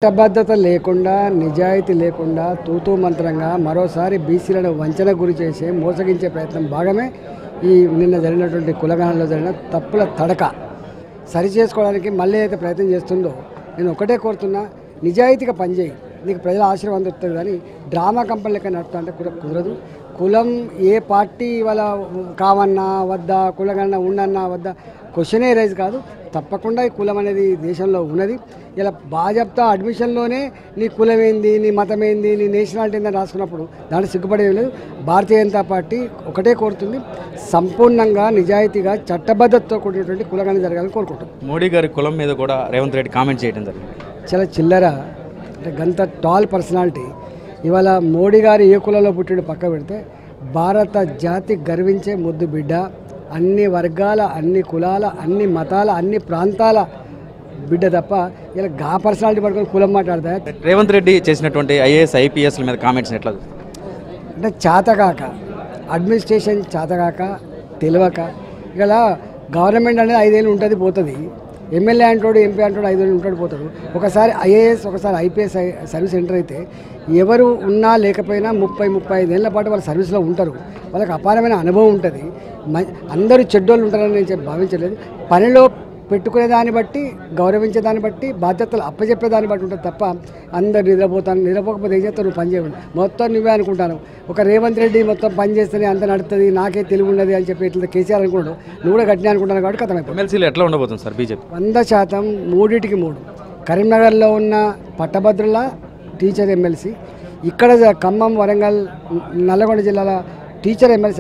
చట్టబద్ధత లేకుండా నిజాయితీ లేకుండా తూతూ మంత్రంగా మరోసారి బీసీలను వంచన గురి చేసే మోసగించే ప్రయత్నం భాగమే ఈ నిన్న జరిగినటువంటి కులగణనలో జరిగిన తప్పుల తడక సరి చేసుకోవడానికి మళ్ళీ అయితే ప్రయత్నం చేస్తుందో నేను ఒకటే కోరుతున్నా, నిజాయితీగా పనిచేయి, నీకు ప్రజల ఆశీర్వాదం దొరుకుతుంది. కానీ డ్రామా కంపెనీ లెక్క నడుపుతా అంటే కూడా కుదరదు. కులం ఏ పార్టీ వాళ్ళ కావన్నా వద్దా, కులగణన ఉండన్నా వద్దా క్వశ్చనే రైజ్ కాదు. తప్పకుండా ఈ కులం అనేది దేశంలో ఉన్నది. ఇలా బాజప్తా అడ్మిషన్లోనే నీ కులం ఏంది, నీ మతం ఏంది, నీ నేషనాలిటీ ఏందని రాసుకున్నప్పుడు దాంట్లో సిగ్గుపడేది లేదు. భారతీయ జనతా పార్టీ ఒకటే కోరుతుంది, సంపూర్ణంగా నిజాయితీగా చట్టబద్ధతతో కూడినటువంటి కులగణన జరగాలని కోరుకుంటుంది. మోడీ గారి కులం మీద కూడా రేవంత్ రెడ్డి కామెంట్ చేయడం జరిగింది. చాలా చిల్లర, అంటే గంత టాల్ పర్సనాలిటీ ఇవాళ మోడీ గారు ఏ కులంలో పుట్టిన పక్క పెడితే భారత జాతి గర్వించే ముద్దు బిడ్డ, అన్ని వర్గాల, అన్ని కులాల, అన్ని మతాల, అన్ని ప్రాంతాల బిడ్డ తప్ప ఇలా గా పర్సనాలిటీ పడుకొని కులం మాట్లాడతా. రేవంత్ రెడ్డి చేసినటువంటి ఐఏఎస్ ఐపీఎస్ల మీద కామెంట్స్ ఎట్లా? అంటే చేతగాక, అడ్మినిస్ట్రేషన్ చేతగాక, తెలియక. ఇలా గవర్నమెంట్ అనేది 5 ఏళ్ళు ఉంటుంది పోతుంది, ఎమ్మెల్యే అంటాడు, ఎంపీ అంటాడు, 5 ఏళ్ళు ఉంటాడు పోతాడు. ఒకసారి ఐఏఎస్ ఒకసారి ఐపీఎస్ సర్వీస్ ఎంటర్ అయితే ఎవరు ఉన్నా లేకపోయినా 30-35 ఏళ్ల పాటు వాళ్ళ సర్వీస్లో ఉంటారు. వాళ్ళకి అపారమైన అనుభవం ఉంటుంది. అందరూ చెడ్డోళ్ళు ఉంటారని నేను భావించలేదు. పనిలో పెట్టుకునే దాన్ని బట్టి, గౌరవించే దాన్ని బట్టి, బాధ్యతలు అప్పచెప్పే దాన్ని బట్టి ఉంటుంది తప్ప అందరు నిద్రపోకపోతే ఏం చేస్తావు, నువ్వు పని చేయకుండా మొత్తం నువ్వే అనుకుంటాను. ఒక రేవంత్ రెడ్డి మొత్తం పని చేస్తేనే అంత నడుతుంది, నాకే తెలివి ఉండదు అని చెప్పి ఇట్లా కేసీఆర్ అనుకున్నాడు. నువ్వు కూడా గట్టిగా అనుకుంటాను కాబట్టి కథమైపోయింది. ఎమ్మెల్సీలు ఎట్లా ఉండబోతుంది సార్ బీజేపీ? 100% 3 కరీంనగర్లో ఉన్న పట్టభద్రుల టీచర్ ఎమ్మెల్సీ, ఇక్కడ ఖమ్మం, వరంగల్, నల్లగొండ జిల్లాల టీచర్ ఎమ్మెల్సీ